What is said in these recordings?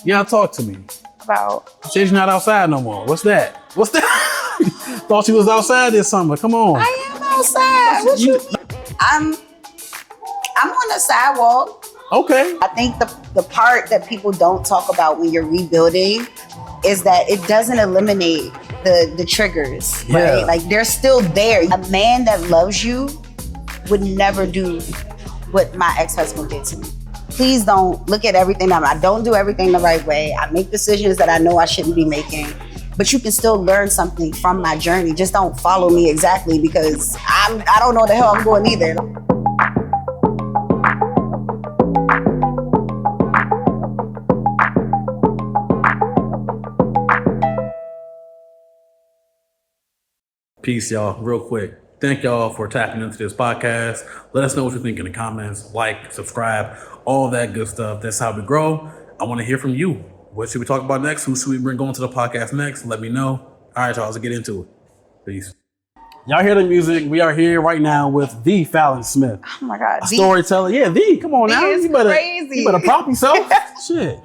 Yeah, talk to me. About? She's not outside no more. What's that? What's that? Thought you was outside this summer. Come on. I am outside. What you? I'm on the sidewalk. Okay. I think the part that people don't talk about when you're rebuilding is that it doesn't eliminate the triggers, right? Like they're still there. A man that loves you would never do what my ex-husband did to me. Please don't look at everything. I don't do everything the right way. I make decisions that I know I shouldn't be making. But you can still learn something from my journey. Just don't follow me exactly because I don't know the hell I'm going either. Peace, y'all. Real quick. Thank y'all for tapping into this podcast. Let us know what you think in the comments. Like, subscribe, all that good stuff. That's how we grow. I want to hear from you. What should we talk about next? Who should we bring on to the podcast next? Let me know. All right, y'all, let's get into it. Peace. Y'all hear the music. We are here right now with the Fallon Smith. Oh my God. A storyteller. Yeah, come on now. You better prop yourself. Shit.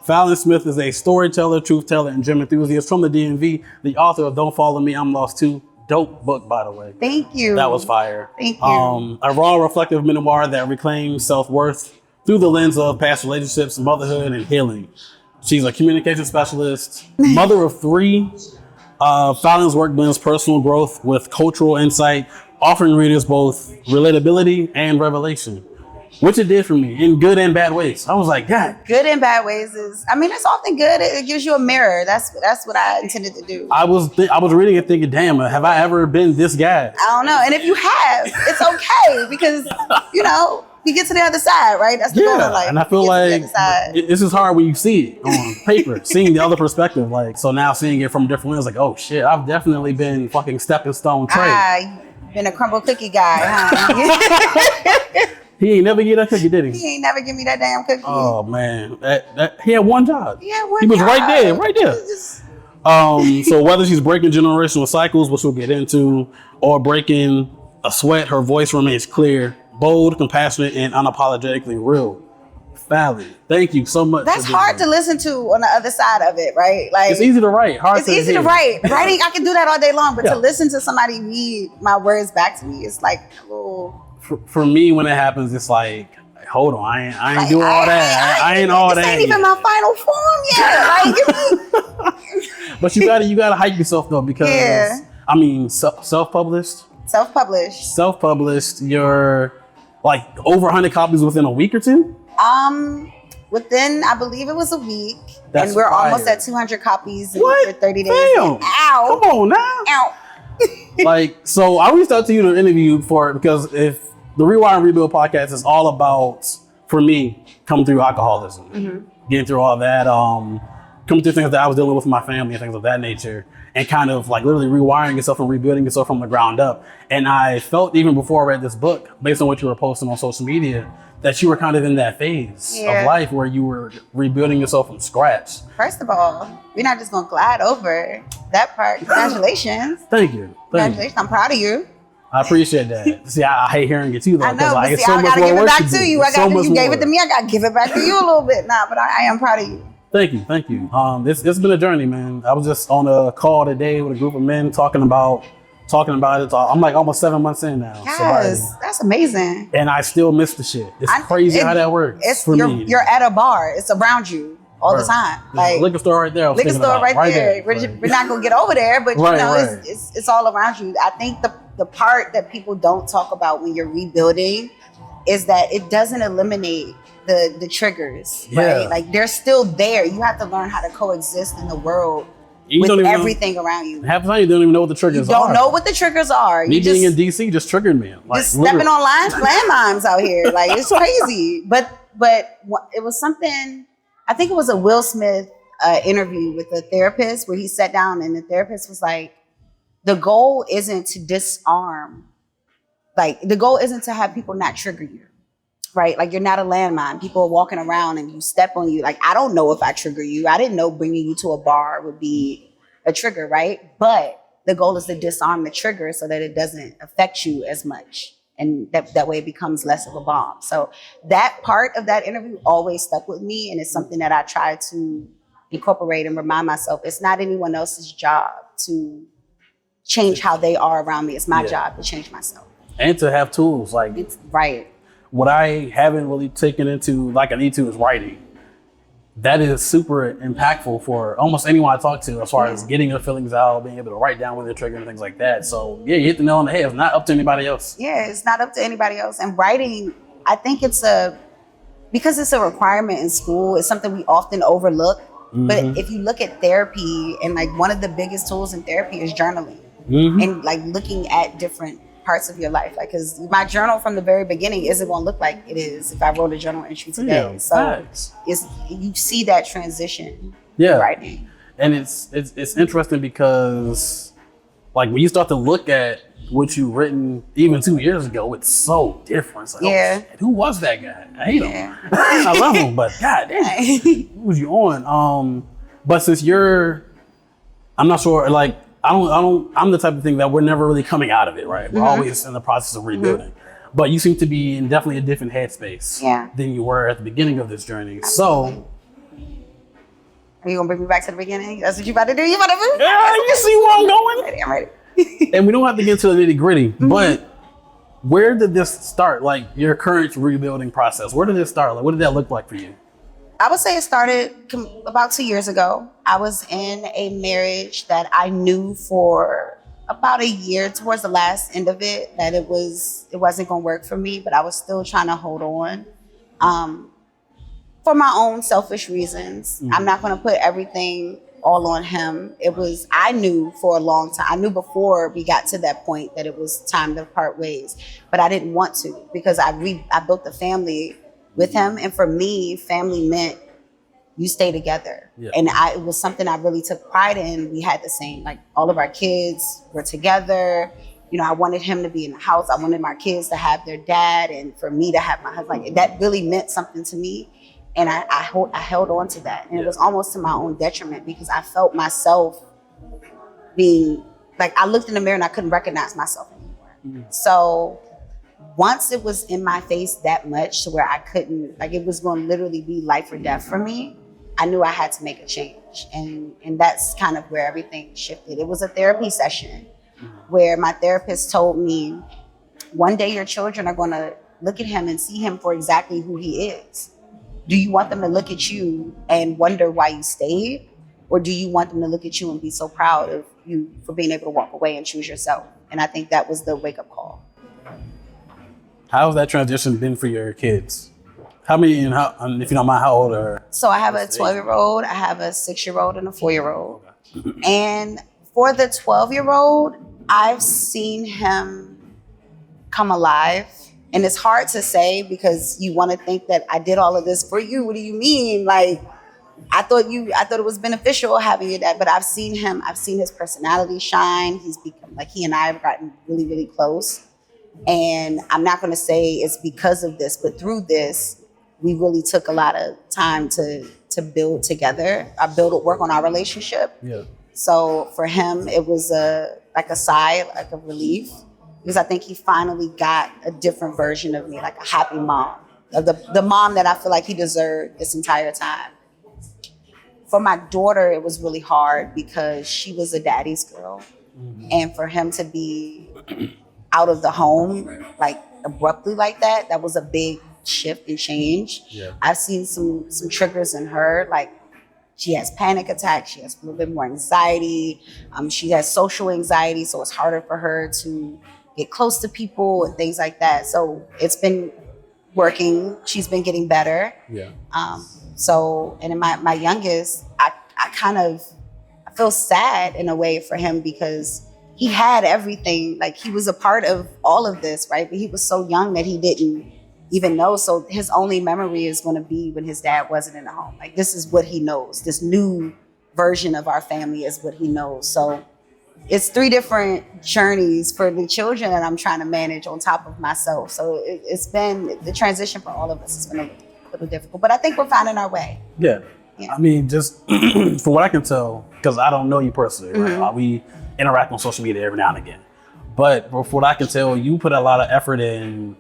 Fallon Smith is a storyteller, truth teller, and gym enthusiast from the DMV. The author of Don't Follow Me, I'm Lost Too. Dope book, by the way. Thank you. That was fire. Thank you. A raw, reflective memoir that reclaims self-worth through the lens of past relationships, motherhood, and healing. She's a communication specialist, mother of 3. Fallon's work blends personal growth with cultural insight, offering readers both relatability and revelation, which it did for me in good and bad ways. I was like, God. Good and bad ways it's often good. It gives you a mirror. That's what I intended to do. I was reading it thinking, damn, have I ever been this guy? I don't know. And if you have, it's okay because, we get to the other side, right? That's the goal of life. And I feel like this is hard when you see it on paper, seeing the other perspective. Like, so now seeing it from different ways, like, oh shit, I've definitely been fucking stepping stone Trey. Been a crumble cookie guy, huh? He ain't never get that cookie, did he? He ain't never give me that damn cookie. Oh man, he had one job. He was job. right there. So whether she's breaking generational cycles, which we'll get into, or breaking a sweat, her voice remains clear, bold, compassionate, and unapologetically real. Fallon, thank you so much. That's hard to listen to on the other side of it, right? Like it's easy to write, It's easy to write. Writing, I can do that all day long, but to listen to somebody read my words back to me, it's like a little. For me, when it happens, it's like, hold on, I ain't doing all that. I ain't all that. This ain't even my final form yet. But you gotta hype yourself though, because self-published. You're like over 100 copies within a week or two. Within, I believe it was a week. That's and we're fire. Almost at 200 copies in 30 days. Damn. Ow. Come on now. Ow. Like, so I reached out to you to interview for it because if the Rewire and Rebuild podcast is all about, for me, coming through alcoholism, getting through all that, coming through things that I was dealing with my family and things of that nature, and kind of like literally rewiring yourself and rebuilding yourself from the ground up. And I felt even before I read this book, based on what you were posting on social media, that you were kind of in that phase of life where you were rebuilding yourself from scratch. First of all, we're not just going to glide over that part. Congratulations. Thank you. Congratulations. I'm proud of you. I appreciate that. See, I hate hearing it too, though. I know, like, but it's see, so I much gotta more give it work back to to do. you. You gave more. it to me. I gotta give it but I am proud of you. Thank you. It's been a journey, man. I was just on a call today with a group of men talking about it. I'm like almost 7 months in now. Yes, that's amazing. And I still miss the shit. It's crazy how that works. You're at a bar. It's around you all the time. Like liquor store right there. Liquor store right there. We're not gonna get over there, but it's all around you. I think the part that people don't talk about when you're rebuilding is that it doesn't eliminate the triggers, right? Like they're still there. You have to learn how to coexist in the world with everything around you. Half the time you don't even know what the triggers are. You don't know what the triggers are. Me being in DC just triggered me. Like, just stepping on landmines out here. Like it's crazy. But it was something, I think it was a Will Smith interview with a therapist where he sat down and the therapist was like, the goal isn't to disarm. Like the goal isn't to have people not trigger you. Right? Like you're not a landmine. People are walking around and you step on you. Like, I don't know if I trigger you. I didn't know bringing you to a bar would be a trigger, right? But the goal is to disarm the trigger so that it doesn't affect you as much And that way it becomes less of a bomb. So that part of that interview always stuck with me. And it's something that I try to incorporate and remind myself. It's not anyone else's job to change how they are around me. It's my job to change myself. And to have tools. Like, it's right. What I haven't really taken into like I need to is writing. That is super impactful for almost anyone I talk to as far as getting their feelings out, being able to write down when they're triggered and things like that. So yeah, you hit the nail on the head. It's not up to anybody else. Yeah, it's not up to anybody else. And writing, I think because it's a requirement in school, it's something we often overlook. Mm-hmm. But if you look at therapy, and like one of the biggest tools in therapy is journaling. Mm-hmm. And like looking at different parts of your life, like, because my journal from the very beginning isn't going to look like it is if I wrote a journal entry today. So you see that transition. Yeah, writing. And it's interesting because like when you start to look at what you've written even 2 years ago, it's so different. It's like, oh, who was that guy? I hate him. I love him, but god damn, who was you on? But since I'm not sure, like I'm the type of thing that we're never really coming out of it, right? We're always in the process of rebuilding. Mm-hmm. But you seem to be in definitely a different headspace than you were at the beginning of this journey. Absolutely. So, are you gonna bring me back to the beginning? That's what you about to do? You about to move? Yeah, you see where I'm going? I'm ready. And we don't have to get into the nitty gritty, but where did this start? Like your current rebuilding process, where did it start? Like, what did that look like for you? I would say it started about 2 years ago. I was in a marriage that I knew for about a year, towards the last end of it, that it wasn't going to work for me, but I was still trying to hold on for my own selfish reasons. Mm-hmm. I'm not going to put everything all on him. I knew for a long time. I knew before we got to that point that it was time to part ways, but I didn't want to because I built the family with him. And for me, family meant you stay together. Yeah. And it was something I really took pride in. We had the same, like all of our kids were together. You know, I wanted him to be in the house. I wanted my kids to have their dad and for me to have my husband. Like, that really meant something to me. And I held on to that. And it was almost to my own detriment because I felt myself being, like, I looked in the mirror and I couldn't recognize myself anymore. Mm-hmm. So once it was in my face that much to where I couldn't, like, it was going to literally be life or death for me, I knew I had to make a change. And that's kind of where everything shifted. It was a therapy session where my therapist told me, one day your children are going to look at him and see him for exactly who he is. Do you want them to look at you and wonder why you stayed? Or do you want them to look at you and be so proud of you for being able to walk away and choose yourself? And I think that was the wake-up call. How's that transition been for your kids? How many, and if you don't mind, how old are? So I have a 12-year-old, I have a 6-year-old, and a 4-year-old. And for the 12-year-old, I've seen him come alive. And it's hard to say because you want to think that I did all of this for you. What do you mean? Like, I thought it was beneficial having your dad, but I've seen his personality shine. He's become, like, he and I have gotten really, really close. And I'm not going to say it's because of this, but through this, we really took a lot of time to build together. Work on our relationship. Yeah. So for him, it was a sigh, like a relief. Because I think he finally got a different version of me, like a happy mom, the mom that I feel like he deserved this entire time. For my daughter, it was really hard because she was a daddy's girl. Mm-hmm. And for him to be out of the home, like abruptly like that was a big shift and change. Yeah. I've seen some triggers in her, like she has panic attacks, she has a little bit more anxiety. She has social anxiety, so it's harder for her to get close to people and things like that. So it's been working. She's been getting better. Yeah. And in my youngest, I feel sad in a way for him because he had everything. Like, he was a part of all of this, right? But he was so young that he didn't even know. So his only memory is going to be when his dad wasn't in the home. Like, this is what he knows. This new version of our family is what he knows. So it's 3 different journeys for the children that I'm trying to manage on top of myself. So it's been, the transition for all of us has been a little difficult, but I think we're finding our way. Yeah. I mean, just from what I can tell, because I don't know you personally, right? We interact on social media every now and again. But from what I can tell, you put a lot of effort in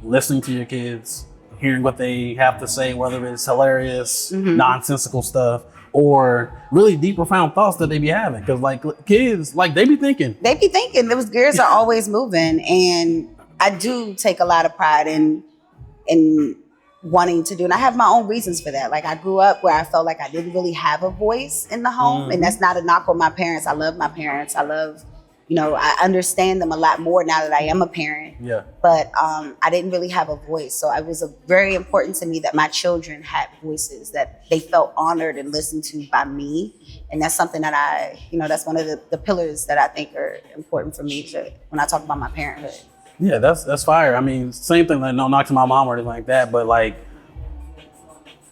listening to your kids, hearing what they have to say, whether it's hilarious, nonsensical stuff, or really deep, profound thoughts that they be having. Because like kids, like they be thinking. Those gears are always moving, and I do take a lot of pride in wanting to do, and I have my own reasons for that. Like I grew up where I felt like I didn't really have a voice in the home, and that's not a knock on my parents. I love my parents. I love, I understand them a lot more now that I am a parent. Yeah. But I didn't really have a voice. So it was very important to me that my children had voices, that they felt honored and listened to by me. And that's something that that's one of the pillars that I think are important for me when I talk about my parenthood. Yeah, that's fire. I mean, same thing, like no knock to my mom or anything like that, but like,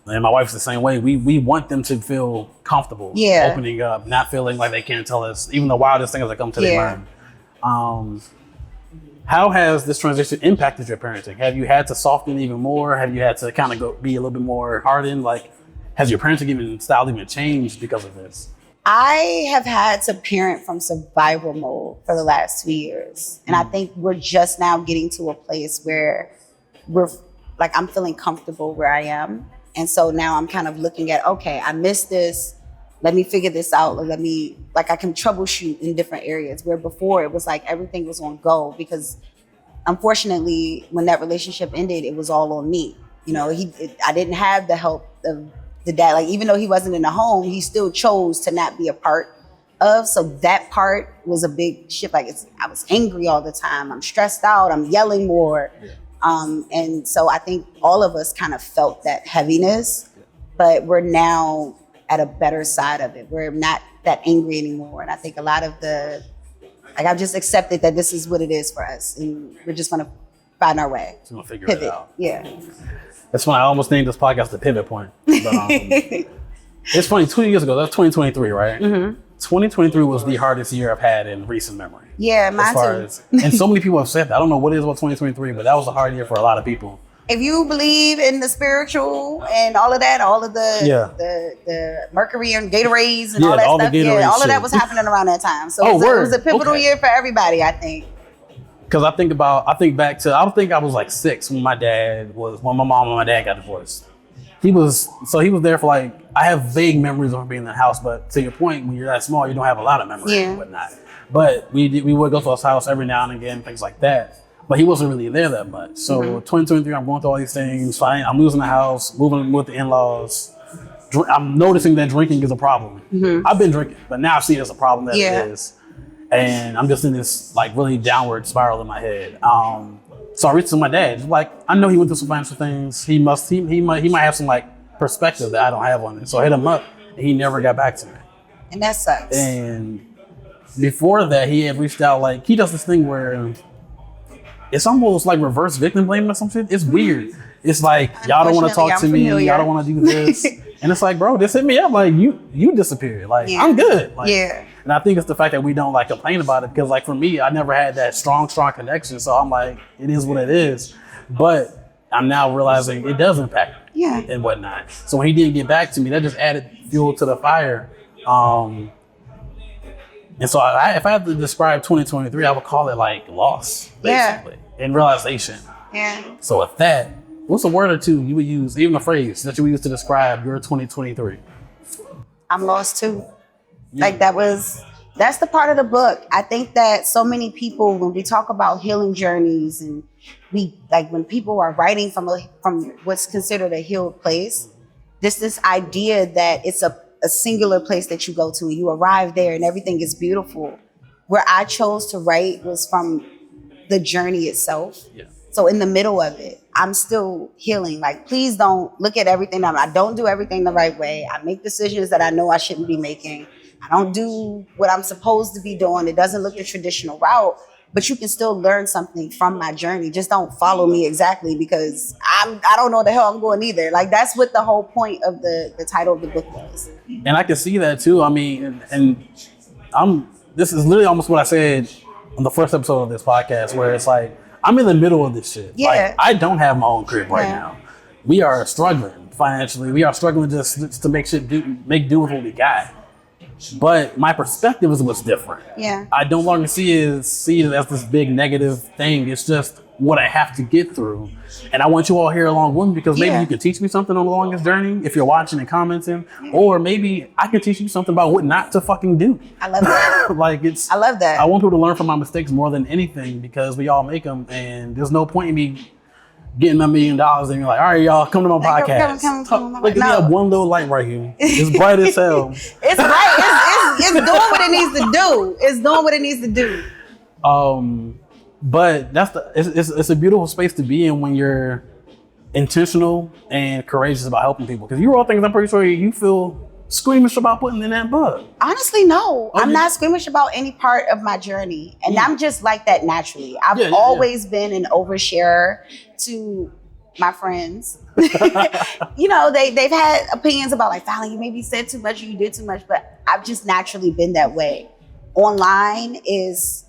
and my wife's the same way. We want them to feel comfortable opening up, not feeling like they can't tell us even the wildest things that come to their mind. How has this transition impacted your parenting? Have you had to soften even more? Have you had to kind of be a little bit more hardened? Like, has your parenting style even changed because of this? I have had to parent from survival mode for the last 2 years. And I think we're just now getting to a place where I'm feeling comfortable where I am. And so now I'm kind of looking at, okay, I missed this. Let me figure this out. I can troubleshoot in different areas, where before it was like everything was on go, because unfortunately, when that relationship ended, it was all on me. I didn't have the help of the dad. Like, even though he wasn't in the home, he still chose to not be a part of. So that part was a big shift. Like, I was angry all the time. I'm stressed out. I'm yelling more. Yeah. And so I think all of us kind of felt that heaviness, but we're now at a better side of it. We're not that angry anymore. And I think a lot of I've just accepted that this is what it is for us, and we're just going to find our way. Just going to figure Pivot. it out. Yeah. That's funny. I almost named this podcast The Pivot Point. But, it's funny, 2 years ago, that's 2023, right? Mm-hmm. 2023 was the hardest year I've had in recent memory. Yeah, mine too. And so many people have said that. I don't know what it is about 2023, but that was a hard year for a lot of people. If you believe in the spiritual and all of that, all of the Mercury and Gatorades and all that stuff, all of that was happening around that time. So it was a pivotal year for everybody, I think. Because I think back to, I think I was like 6 when my mom and my dad got divorced. He was there for I have vague memories of being in the house, but to your point, when you're that small, you don't have a lot of memories and whatnot. But we would go to his house every now and again, things like that. But he wasn't really there that much. So 2023, I'm going through all these things. I'm losing the house, moving with the in-laws. I'm noticing that drinking is a problem. Mm-hmm. I've been drinking, but now I see it as a problem that it is. And I'm just in this really downward spiral in my head. So I reached to my dad. I know he went through some financial things. He might have some perspective that I don't have on it. So I hit him up, and he never got back to me. And that sucks. And before that, he had reached out. He does this thing where it's almost like reverse victim blaming or some shit. It's weird. It's y'all don't want to talk to me. Y'all don't want to do this. And it's bro, just hit me up. You disappeared. I'm good. And I think it's the fact that we don't complain about it, because for me, I never had that strong connection. So I'm it is what it is. But I'm now realizing it does impact me and whatnot. So when he didn't get back to me, that just added fuel to the fire. And so if I had to describe 2023, I would call it loss, basically, and realization. Yeah. So with that, what's a word or two you would use, even a phrase that you would use to describe your 2023? I'm lost too. Yeah. That's the part of the book. I think that so many people, when we talk about healing journeys, and when people are writing from what's considered a healed place, this idea that it's a singular place that you go to and you arrive there and everything is beautiful. Where I chose to write was from the journey itself. Yeah. So in the middle of it, I'm still healing. Please don't look at everything. I don't do everything the right way. I make decisions that I know I shouldn't be making. I don't do what I'm supposed to be doing. It doesn't look the traditional route, but you can still learn something from my journey. Just don't follow me exactly, because I don't know the hell I'm going either. That's what the whole point of the title of the book was. And I can see that too. I mean, and this is literally almost what I said on the first episode of this podcast, where it's I'm in the middle of this shit. Yeah. I don't have my own crib right now. We are struggling financially. We are struggling just to make do with what we got. But my perspective is what's different. Yeah. I no longer see it as this big negative thing. It's just what I have to get through. And I want you all here along with me because maybe you can teach me something along this journey if you're watching and commenting. Or maybe I can teach you something about what not to fucking do. I love that. I love that. I want people to learn from my mistakes more than anything because we all make them. And there's no point in me getting $1 million and you're like, all right, y'all, come to my podcast. Come. Look, we have one little light right here. It's bright as hell. It's bright. It's doing what it needs to do. It's doing what it needs to do. But it's a beautiful space to be in when you're intentional and courageous about helping people. Because you wrote things I'm pretty sure you feel squeamish about putting in that book. Honestly, no. I'm not squeamish about any part of my journey. And I'm just like that naturally. I've always been an oversharer to my friends. You know, they've had opinions about like, Fallon, you maybe said too much or you did too much, but I've just naturally been that way. Online is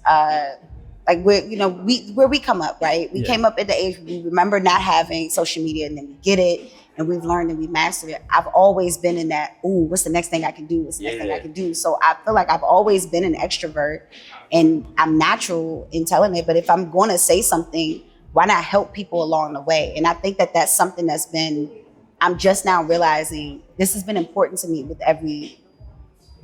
like where we come up, right? We came up at the age we remember not having social media, and then we get it and we've learned and we mastered it. I've always been in that, ooh, what's the next thing I can do? What's the next thing I can do? So I feel like I've always been an extrovert and I'm natural in telling it. But if I'm going to say something, why not help people along the way? And I think that that's something that's been, I'm just now realizing this has been important to me with every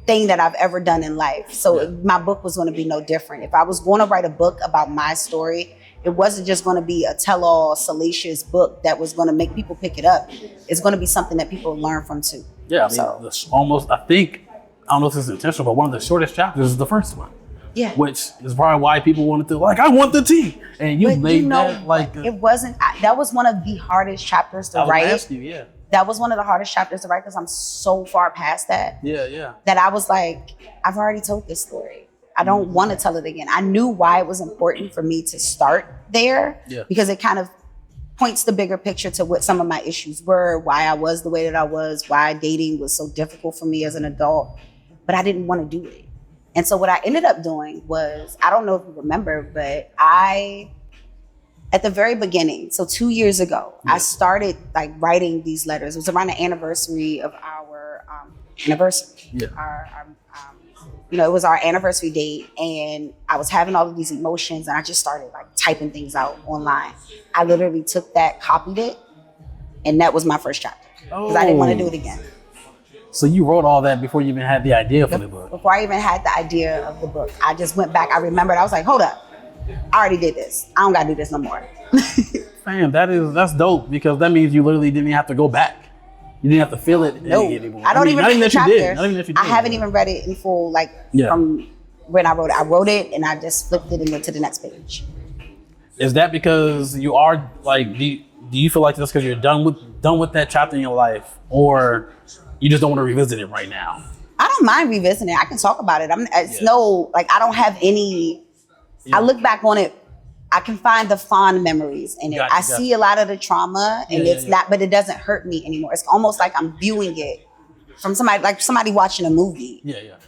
thing that I've ever done in life. So my book was going to be no different. If I was going to write a book about my story, it wasn't just going to be a tell-all salacious book that was going to make people pick it up. It's going to be something that people learn from too. Yeah, I mean, almost, I don't know if this is intentional, but one of the shortest chapters is the first one. Yeah. Which is probably why people wanted to, like, I want the tea. And you made that like... It wasn't, that was one of the hardest chapters to write. Ask you, That was one of the hardest chapters to write because I'm so far past that. Yeah. That I was like, I've already told this story. I don't want to tell it again. I knew why it was important for me to start there because it kind of points the bigger picture to what some of my issues were, why I was the way that I was, why dating was so difficult for me as an adult, but I didn't want to do it. And so what I ended up doing was, I don't know if you remember, but at the very beginning, so 2 years ago, I started like writing these letters. It was around the anniversary of our anniversary. It was our anniversary date, and I was having all of these emotions, and I just started like typing things out online. I literally took that, copied it, and that was my first chapter because I didn't want to do it again. So you wrote all that before you even had the idea for the book? Before I even had the idea of the book. I just went back. I remembered. I was like, hold up. I already did this. I don't got to do this no more. Man, that's dope because that means you literally didn't have to go back. You didn't have to feel it anymore. I don't even read the chapter. Not even if you did. I haven't even read it in full, from when I wrote it. I wrote it and I just flipped it and went to the next page. Is that because you are like, do you feel like that's because you're done with that chapter in your life, or you just don't want to revisit it right now? I don't mind revisiting it. I can talk about it. I don't have any. I look back on it. I can find the fond memories in it. I see a lot of the trauma and but it doesn't hurt me anymore. It's almost like I'm viewing it from somebody watching a movie.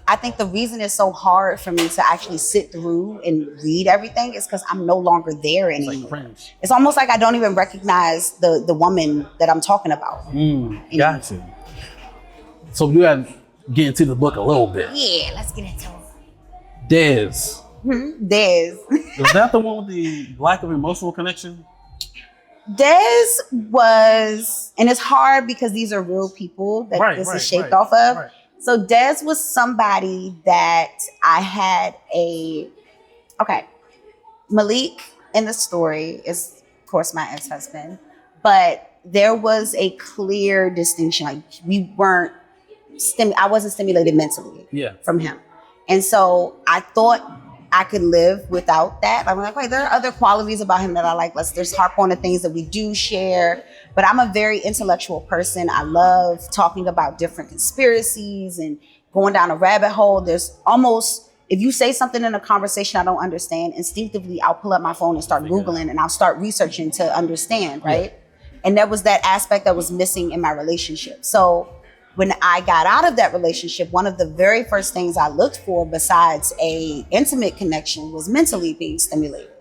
I think the reason it's so hard for me to actually sit through and read everything is because I'm no longer there anymore. It's almost like I don't even recognize the woman that I'm talking about. Gotcha. So we gotta get into the book a little bit. Yeah, let's get into it. Des. Des. Is that the one with the lack of emotional connection? Des was, and it's hard because these are real people that this is shaped off of. Right. So Des was somebody that I had Malik in the story is, of course, my ex-husband, but there was a clear distinction. Like I wasn't stimulated mentally from him. And so I thought I could live without that. I'm like, wait, there are other qualities about him that I like. Let's harp on the things that we do share. But I'm a very intellectual person. I love talking about different conspiracies and going down a rabbit hole. There's almost, if you say something in a conversation I don't understand, instinctively I'll pull up my phone and start Googling and I'll start researching to understand, right? And that was that aspect that was missing in my relationship. So when I got out of that relationship, one of the very first things I looked for besides a intimate connection was mentally being stimulated.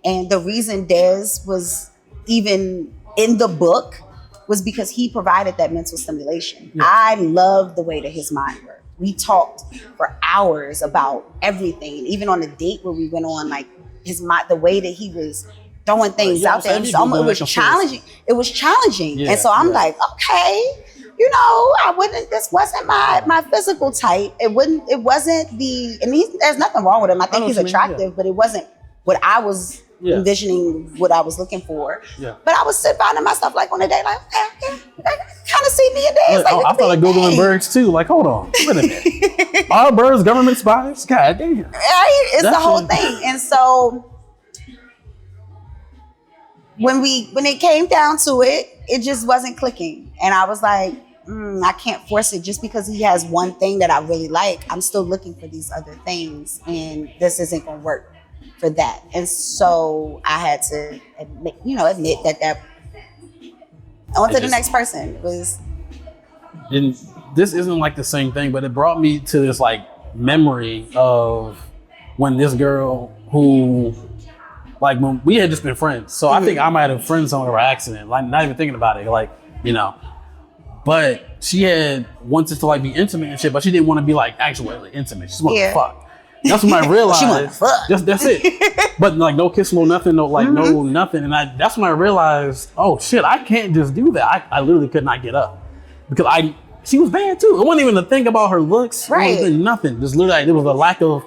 And the reason Des was even in the book was because he provided that mental stimulation. I loved the way that his mind worked. we talked for hours about everything. Even on the date where we went on, like the way that he was throwing things out there, it was challenging. It was challenging. And so I'm like, okay, you know, this wasn't my physical type. It wasn't there's nothing wrong with him. I think he's attractive, but it wasn't what I was envisioning, what I was looking for. Yeah. But I was sitting finding myself like on a day, like, okay, I kind of see me in days. I felt like Googling birds too. Like, hold on, wait a minute. Are birds government spies? God damn. Right? It's the whole thing. And so when it came down to it, it just wasn't clicking. And I was like, I can't force it just because he has one thing that I really like. I'm still looking for these other things, and this isn't going to work for that. And so I had to admit that on to the next person was. And this isn't like the same thing, but it brought me to this like memory of when this girl who, like, when we had just been friends. So I think I might have friend zoned her by accident, like not even thinking about it, like, you know. But she had wanted to like be intimate and shit, but she didn't want to be like actually intimate. She just wanted to fuck. That's when I realized. She wanted to fuck. That's it. But like no kiss, no nothing, no like no nothing. And that's when I realized, oh shit, I can't just do that. I literally could not get up because she was bad too. It wasn't even a thing about her looks. Right. It wasn't nothing. Just literally, there was a lack of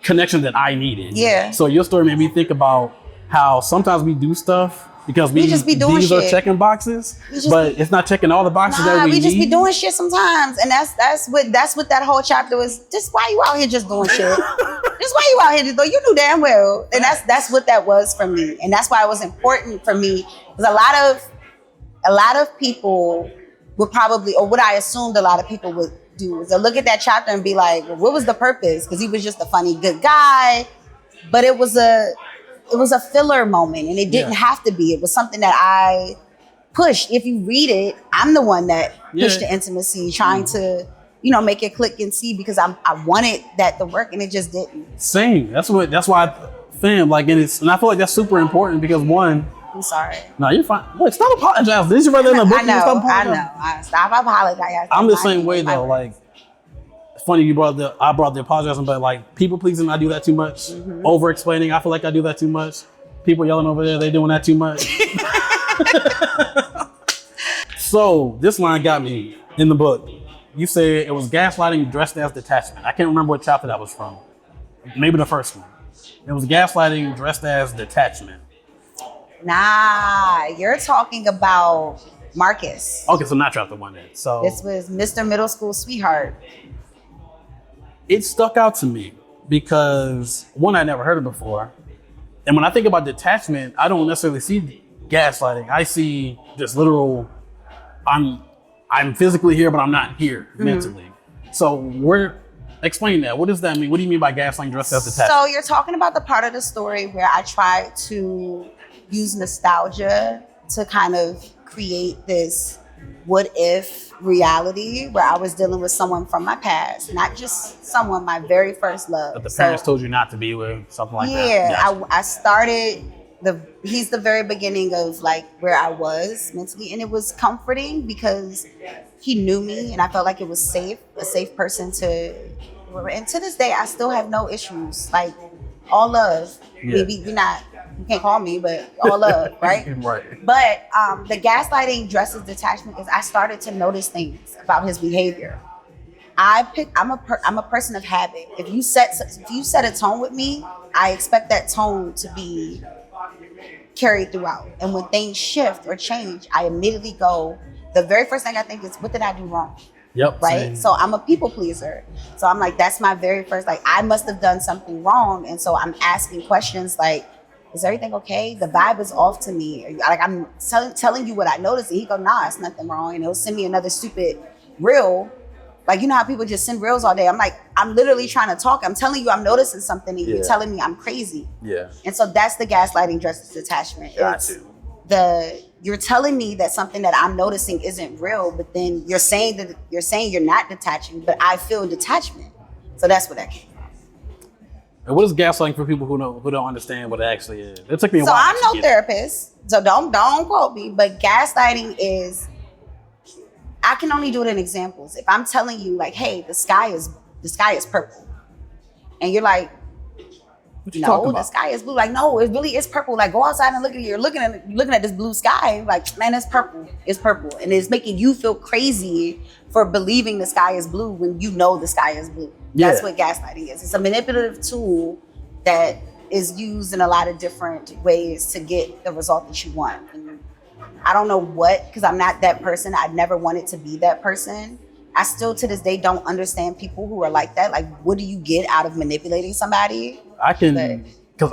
connection that I needed. Yeah. So your story made me think about how sometimes we do stuff because we just be doing these shit. Are checking boxes, but it's not checking all the boxes that we need. We just be doing shit sometimes, and that's what that whole chapter was. Just why you out here just doing shit? Just why you out here just doing? You knew damn well, and that's what that was for me, and that's why it was important for me because a lot of people would probably, or what I assumed a lot of people would do is they'll look at that chapter and be like, well, what was the purpose? Because he was just a funny good guy, but it was a filler moment, and it didn't have to be. It was something that I pushed. If you read it, I'm the one that pushed the intimacy, trying to, make it click and see because I wanted that to work, and it just didn't. Same. That's why, fam. Like, and I feel like that's super important because one. I'm sorry. No, you're fine. Look, stop apologizing. Did you write that in a book? I know. Stop apologizing. I'm the same way though. Like, it's funny I brought the apologizing, but like people pleasing, I do that too much. Over explaining, I feel like I do that too much. People yelling over there, they doing that too much. So this line got me in the book. You said it was gaslighting dressed as detachment. I can't remember what chapter that was from. Maybe the first one. It was gaslighting dressed as detachment. Nah, you're talking about Marcus. Okay, so not chapter one then. So this was Mr. Middle School Sweetheart. It stuck out to me because one, I never heard it before. And when I think about detachment, I don't necessarily see gaslighting. I see just literal, I'm physically here, but I'm not here mentally. So explain that. What does that mean? What do you mean by gaslighting dressed as detachment? So you're talking about the part of the story where I tried to use nostalgia to kind of create this what if reality where I was dealing with someone from my past, not just someone, my very first love. But the parents told you not to be with, something like that. Yeah, I started, he's the very beginning of like where I was mentally, and it was comforting because he knew me and I felt like it was safe, a safe person and to this day, I still have no issues, like all love. Maybe you can't call me, but all love, right? Right. But the gaslighting dressed as detachment is I started to notice things about his behavior. I'm a person of habit. If you set a tone with me, I expect that tone to be carried throughout. And when things shift or change, I immediately go. The very first thing I think is, what did I do wrong? Yep. Right. Same. So I'm a people pleaser. So I'm like, that's my very first. Like, I must have done something wrong, and so I'm asking questions like, is everything okay? The vibe is off to me. Like, I'm telling you what I noticed, and he go, nah, it's nothing wrong. And he'll send me another stupid reel. Like, you know how people just send reels all day? I'm like, I'm literally trying to talk. I'm telling you I'm noticing something, and you're telling me I'm crazy. Yeah. And so that's the gaslighting dressed as detachment. You're telling me that something that I'm noticing isn't real, but then you're saying you're not detaching, but I feel detachment. So that's what that came from. And what is gaslighting for people who don't understand what it actually is? It took me a while. So I'm no therapist, so don't quote me, but gaslighting is I can only do it in examples. If I'm telling you like, hey, the sky is purple. And you're like, no, the sky is blue. Like, no, it really is purple. Like, go outside and look at it. You're looking at this blue sky. Like, man, it's purple. It's purple. And it's making you feel crazy for believing the sky is blue when you know the sky is blue. Yeah. That's what gaslighting is. It's a manipulative tool that is used in a lot of different ways to get the result that you want. And I don't know what, because I'm not that person. I never wanted to be that person. I still to this day don't understand people who are like that. Like, what do you get out of manipulating somebody? I can, because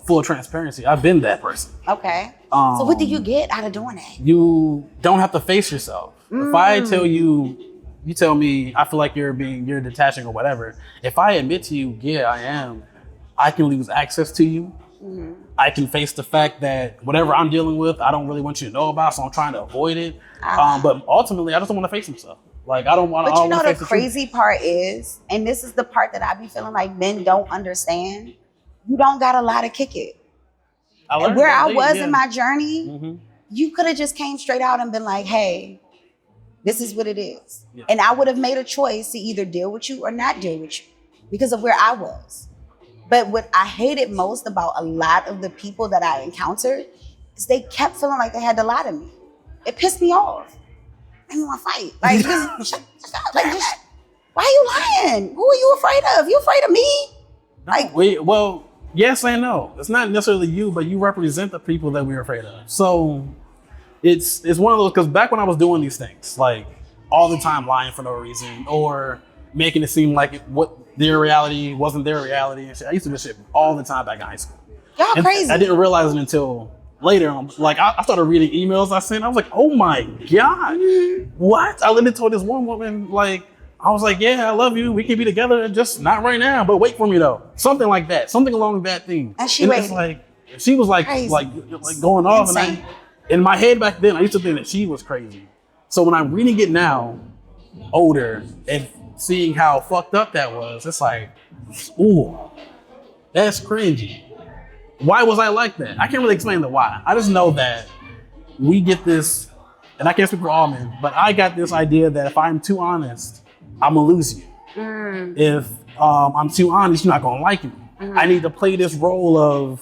full transparency, I've been that person. Okay. So what do you get out of doing that? You don't have to face yourself. If I tell you tell me, I feel like you're detaching or whatever. If I admit to you, yeah, I am, I can lose access to you. Mm-hmm. I can face the fact that whatever I'm dealing with, I don't really want you to know about, so I'm trying to avoid it. But ultimately, I just don't want to face myself. Like, I don't want to. But you know, the crazy part is, and this is the part that I be feeling like men don't understand, you don't got a lot to kick it. And where I was in my journey, you could have just came straight out and been like, hey, this is what it is. Yeah. And I would have made a choice to either deal with you or not deal with you because of where I was. But what I hated most about a lot of the people that I encountered is they kept feeling like they had to lie to me. It pissed me off. I didn't want to fight. Like, why are you lying? Who are you afraid of? You afraid of me? Like, well, yes and no. It's not necessarily you, but you represent the people that we're afraid of. So it's one of those, because back when I was doing these things, like all the time lying for no reason or making it seem like what their reality wasn't their reality and shit. I used to do this shit all the time back in high school. Y'all crazy. I didn't realize it until later. Like, I started reading emails I sent. I was like, oh my God, what? I literally told this one woman, like, I was like, yeah, I love you. We can be together, just not right now, but wait for me though. Something like that. Something along that theme. And she waited. It's like, she was like going off. Insane. And in my head back then, I used to think that she was crazy. So when I'm reading it now, older, and seeing how fucked up that was, it's like, ooh, that's cringy. Why was I like that? I can't really explain the why. I just know that we get this, and I can't speak for all men, but I got this idea that if I'm too honest, I'm gonna lose you. If I'm too honest, you're not gonna like me. I need to play this role of,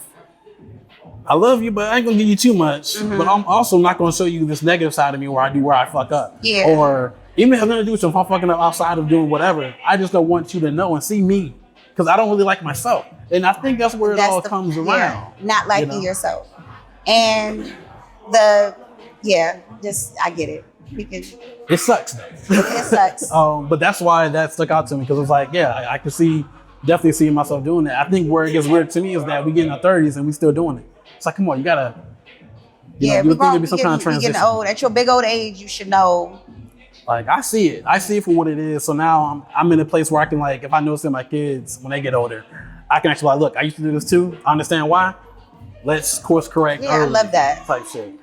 I love you, but I ain't gonna give you too much, but I'm also not gonna show you this negative side of me where I fuck up. Yeah. Or even if it has nothing to do with if I'm fucking up outside of doing whatever, I just don't want you to know and see me, because I don't really like myself. And I think that's where it all comes around. Yeah, not liking yourself. And I get it. It sucks though. It sucks. But that's why that stuck out to me, because it's like, yeah, I could definitely see myself doing that. I think where it gets weird to me is that we get in our 30s and we still doing it. It's like, come on, you gotta, you think there'd be some kind of transition. Getting old. At your big old age, you should know. Like, I see it for what it is. So now I'm in a place where I can, like, if I notice in my kids when they get older, I can actually, like, look, I used to do this too. I understand why. Let's course correct. Yeah, early, I love that type shit.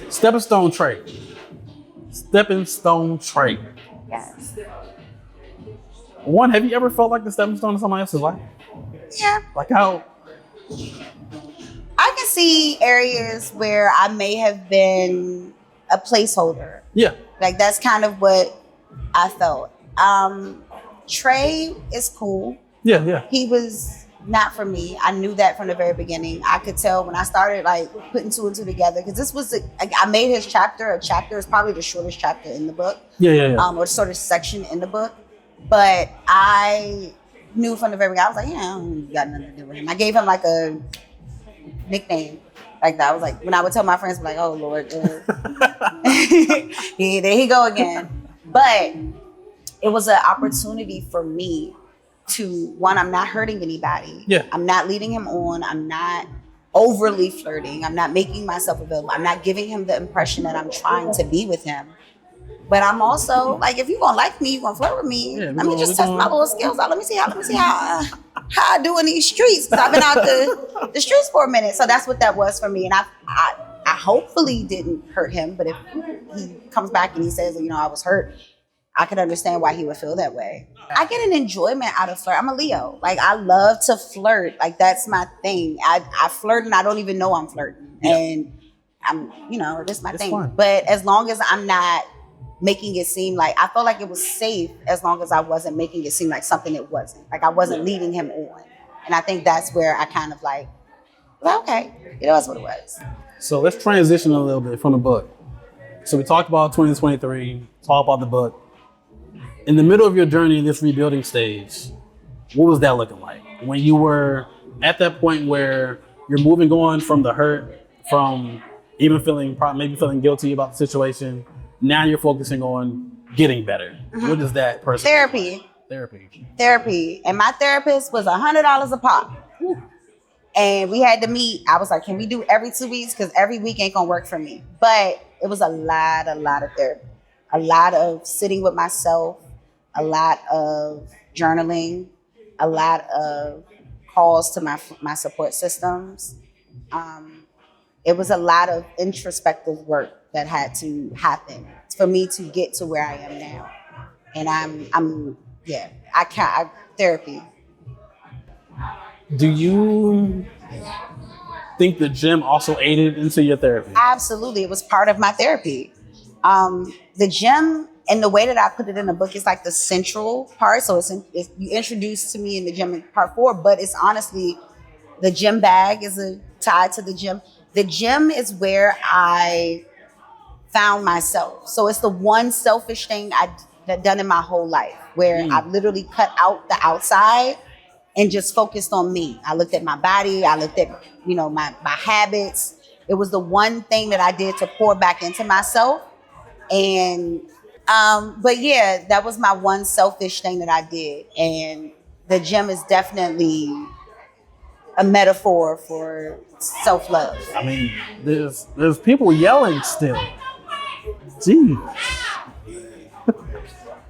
Stepping stone trait. Yes. One, have you ever felt like the stepping stone in somebody else's life? Yeah. Like how? I can see areas where I may have been a placeholder. Yeah. Like, that's kind of what I felt. Trey is cool. Yeah. He was not for me. I knew that from the very beginning. I could tell when I started like putting two and two together, because this was I made his chapter. A chapter is probably the shortest chapter in the book. Yeah. Or sort of section in the book. But I knew from the very beginning. I was like, I don't got nothing to do with him. I gave him like a nickname like that. I was like, when I would tell my friends, I'm like, oh Lord, there he go again. But it was an opportunity for me to, one, I'm not hurting anybody. Yeah. I'm not leading him on. I'm not overly flirting. I'm not making myself available. I'm not giving him the impression that I'm trying to be with him. But I'm also like, if you're gonna like me, you're gonna flirt with me. Yeah, let me just test my little skills out. Let me see how I do in these streets. Because I've been out the streets for a minute. So that's what that was for me. And I hopefully didn't hurt him. But if he comes back and he says, I was hurt, I could understand why he would feel that way. I get an enjoyment out of flirt. I'm a Leo. Like, I love to flirt. Like, that's my thing. I flirt and I don't even know I'm flirting. Yeah. And this is my thing. Fun. But as long as I'm not making it seem like, I felt like it was safe as long as I wasn't making it seem like something it wasn't. Like I wasn't leading him on. And I think that's where I kind of like, well, okay, it was what it was. So let's transition a little bit from the book. So we talked about 2023, talked about the book. In the middle of your journey in this rebuilding stage, what was that looking like? When you were at that point where you're moving on from the hurt, from even maybe feeling guilty about the situation, now you're focusing on getting better. Mm-hmm. What is that person? Therapy. And my therapist was $100 a pop. Woo. And we had to meet. I was like, can we do every 2 weeks? Because every week ain't gonna work for me. But it was a lot of therapy. A lot of sitting with myself, a lot of journaling, a lot of calls to my support systems. It was a lot of introspective work that had to happen for me to get to where I am now. And therapy. Do you think the gym also aided into your therapy? Absolutely. It was part of my therapy. The gym, and the way that I put it in the book, is like the central part. So you introduced to me in the gym in part 4, but it's honestly, the gym bag is tied to the gym. The gym is where I found myself. So it's the one selfish thing I've done in my whole life, where I've literally cut out the outside and just focused on me. I looked at my body. I looked at, my habits. It was the one thing that I did to pour back into myself. And, but yeah, that was my one selfish thing that I did. And the gym is definitely a metaphor for self-love. I mean, there's people yelling still. Gee.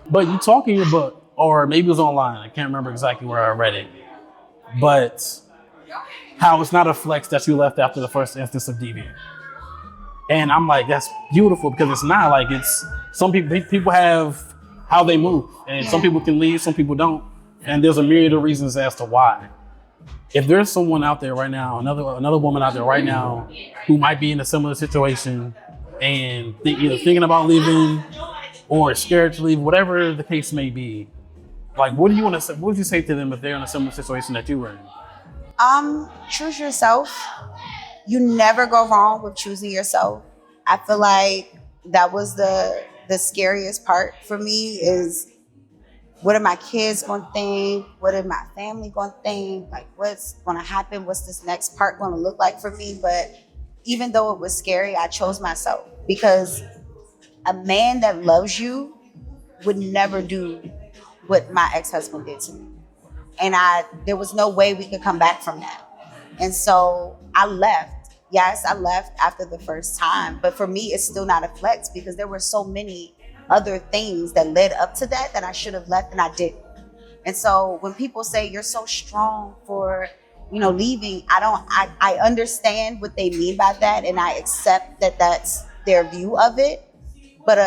But you talk in your book, or maybe it was online, I can't remember exactly where I read it, but how it's not a flex that you left after the first instance of deviant. And I'm like, that's beautiful, because it's not like some people have how they move, and some people can leave, some people don't. And there's a myriad of reasons as to why. If there's someone out there right now, another woman out there right now who might be in a similar situation and either thinking about leaving or scared to leave, whatever the case may be, like, what would you say to them if they're in a similar situation that you were in? Choose yourself. You never go wrong with choosing yourself. I feel like that was the scariest part for me, is what are my kids going to think? What are my family going to think? Like, what's going to happen? What's this next part going to look like for me? But even though it was scary, I chose myself, because a man that loves you would never do what my ex-husband did to me. And there was no way we could come back from that. And so I left. Yes, I left after the first time, but for me, it's still not a flex, because there were so many other things that led up to that I should have left, and I didn't. And so when people say you're so strong for, leaving, I understand what they mean by that, and I accept that that's their view of it. But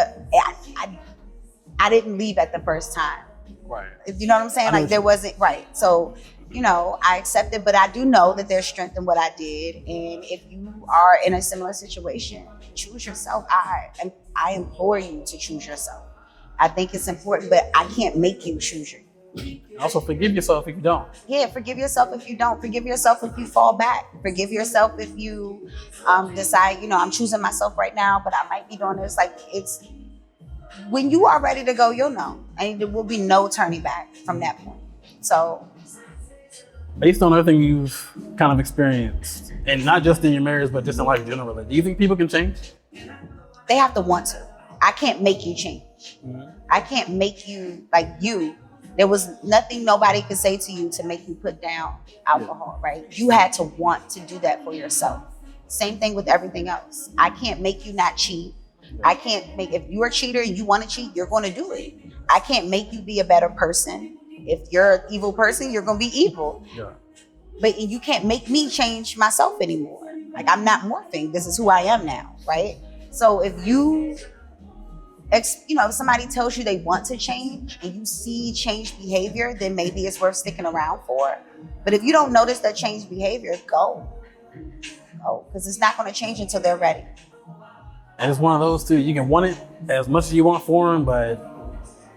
I didn't leave at the first time. Right. You know what I'm saying? Like, there wasn't, right. So, I accept it, but I do know that there's strength in what I did. And if you are in a similar situation, choose yourself. I implore you to choose yourself. I think it's important, but I can't make you choose you. Also, forgive yourself if you don't. Yeah, forgive yourself if you don't. Forgive yourself if you fall back. Forgive yourself if you decide, I'm choosing myself right now, but I might be doing this. Like, it's when you are ready to go, you'll know. And there will be no turning back from that point. So, based on everything you've kind of experienced, and not just in your marriage, but just in life generally, do you think people can change? They have to want to. I can't make you change. Mm-hmm. I can't make you like you. There was nothing nobody could say to you to make you put down alcohol, right? You had to want to do that for yourself. Same thing with everything else. I can't make you not cheat. I can't if you're a cheater and you want to cheat, you're going to do it. I can't make you be a better person. If you're an evil person, you're going to be evil. Yeah. But you can't make me change myself anymore. Like, I'm not morphing. This is who I am now, right? So if if somebody tells you they want to change and you see changed behavior, then maybe it's worth sticking around for. But if you don't notice that changed behavior, go. oh, because it's not going to change until they're ready. And it's one of those too. You can want it as much as you want for them, but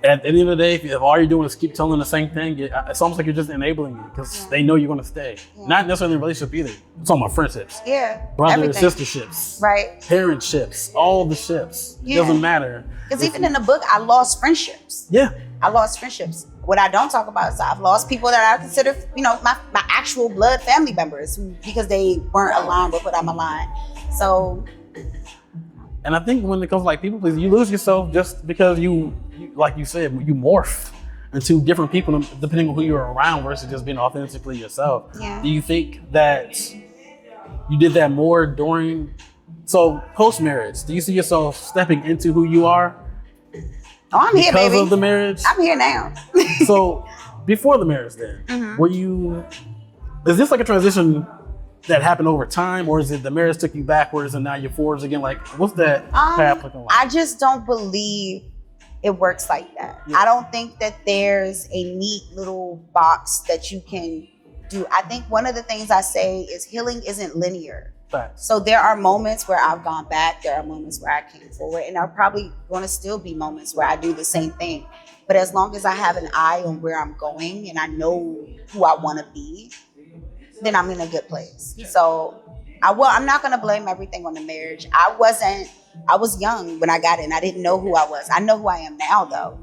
at the end of the day, if all you're doing is keep telling the same thing, it's almost like you're just enabling it because they know you're going to stay. Not necessarily in a relationship either. It's talking about friendships. Brother and sister ships. Right. Parent ships. All the ships. It doesn't matter. Because even in the book, I lost friendships. I lost friendships. What I don't talk about is I've lost people that I consider, my actual blood family members because they weren't aligned with what I'm aligned. So. And I think when it comes to like people pleasing, you lose yourself just because you, like you said, you morph into different people depending on who you're around versus just being authentically yourself. Do you think that you did that more during, so post-marriage, do you see yourself stepping into who you are? Oh, I'm here, baby. Because of the marriage? I'm here now. So before the marriage then, is this like a transition that happened over time, or is it the marriage took you backwards and now you're forwards again? Like, what's that path looking like? I just don't believe it works like that. I don't think that there's a neat little box that you can do. I think one of the things I say is healing isn't linear. So there are moments where I've gone back, there are moments where I came forward, and there are probably going to still be moments where I do the same thing. But as long as I have an eye on where I'm going and I know who I want to be, then I'm in a good place. So I'm not going to blame everything on the marriage. I was young when I got in. I didn't know who I was. I know who I am now though.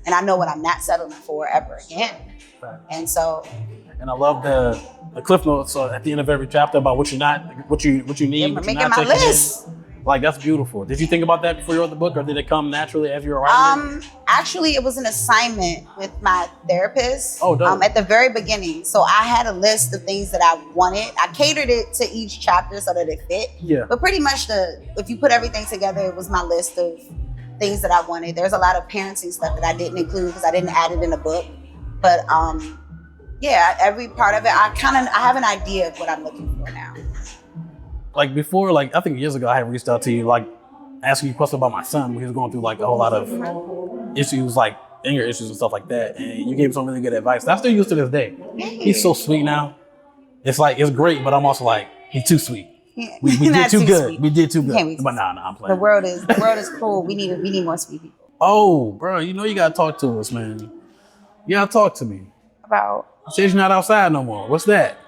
And I know what I'm not settling for ever again. And so. And I love the cliff notes at the end of every chapter about what you need, what you're making not my taking list. Like, that's beautiful. Did you think about that before you wrote the book, or did it come naturally as you were writing it? Actually, it was an assignment with my therapist. Oh, dope. At the very beginning. So I had a list of things that I wanted. I catered it to each chapter so that it fit. But pretty much if you put everything together, it was my list of things that I wanted. There's a lot of parenting stuff that I didn't include because I didn't add it in the book. But every part of it, I have an idea of what I'm looking for now. Like before, like I think years ago, I had reached out to you, like asking you questions about my son. He was going through like a whole lot of issues, like anger issues and stuff like that. And you gave him some really good advice that I still use to this day. He's so sweet now. It's like, it's great, but I'm also like, he's too sweet. We did too good. Sweet. We did too good. But nah, I'm playing. The world is cruel. We need more sweet people. Oh, bro, you gotta talk to us, man. You gotta talk to me. About? You said you're not outside no more. What's that?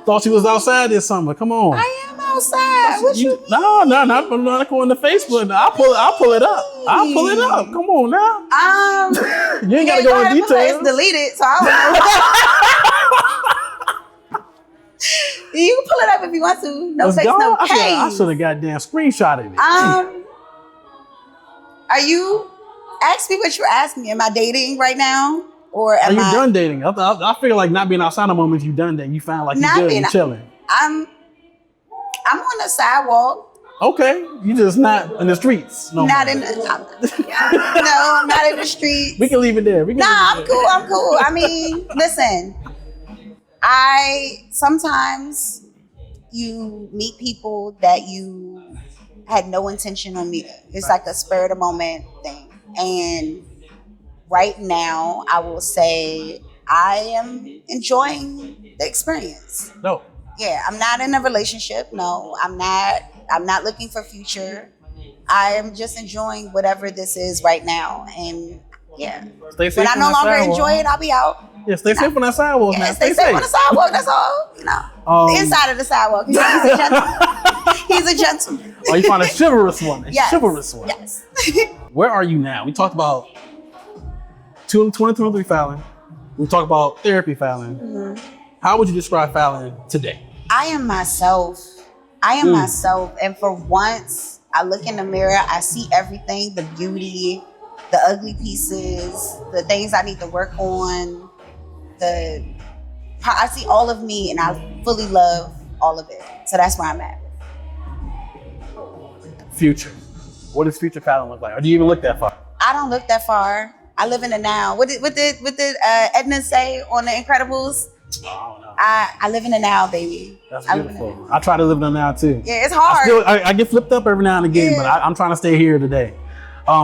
Thought you was outside this summer. Come on. I am outside. What you mean? No, not going to Facebook. I'll pull it up. I'll pull it up. Come on now. You ain't gotta go in details. It's deleted, so I don't know. You can pull it up if you want to. No face, no case. I should have goddamn screenshotted it. Are you? Ask me what you're asking me. Am I dating right now? Or are you done dating? I feel like not being outside the moment you done dating. You found like you're good and chilling. I'm on the sidewalk. Okay, you just not in the streets. No, not in the. No, I'm not in the streets. We can leave it there. I'm cool. I mean, listen. Sometimes you meet people that you had no intention on meeting. It's like a spur of the moment thing, and. Right now, I will say I am enjoying the experience. No. Yeah, I'm not in a relationship. No, I'm not looking for future. I am just enjoying whatever this is right now. And yeah, when I no longer enjoy it, I'll be out. Yeah, stay safe on that sidewalk, man. Stay safe on the sidewalk. That's all. The inside of the sidewalk. He's a gentleman. He's a gentleman. Oh, you found a chivalrous one. Chivalrous one. Yes. Where are you now? We talked about 2023 Fallon. We talked about therapy Fallon. Mm-hmm. How would you describe Fallon today? I am myself. Myself. And for once, I look in the mirror, I see everything, the beauty, the ugly pieces, the things I need to work on. I see all of me and I fully love all of it. So that's where I'm at. Future. What does future Fallon look like? Or do you even look that far? I don't look that far. I live in the now. What did Edna say on The Incredibles? Oh, I don't know. I live in the now, baby. That's beautiful. I try to live in the now too. Yeah, it's hard. I get flipped up every now and again, but I'm trying to stay here today.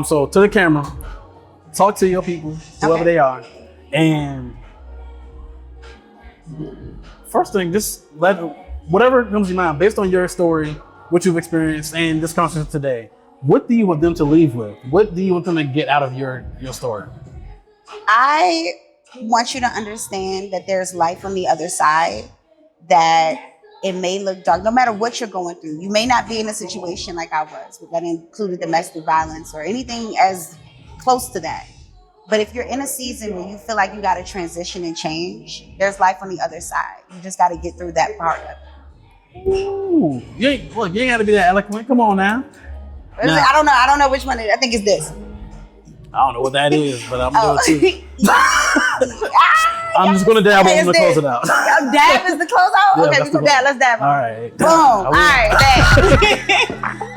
So to the camera, talk to your people, whoever they are, and first thing, just let whatever comes to your mind, based on your story, what you've experienced, and this conversation today, what do you want them to leave with? What do you want them to get out of your story? I want you to understand that there's life on the other side, that it may look dark, no matter what you're going through. You may not be in a situation like I was, that included domestic violence or anything as close to that. But if you're in a season where you feel like you got to transition and change, there's life on the other side. You just got to get through that part of it. Ooh, you ain't got to be that eloquent. Come on now. I don't know which one it is. I think it's this. I don't know what that is, but I'm going to. I'm just going to dab on to close it out. Dab is the close out? Yeah, okay, we go dab. Let's dab. All right. Boom. All right, dab.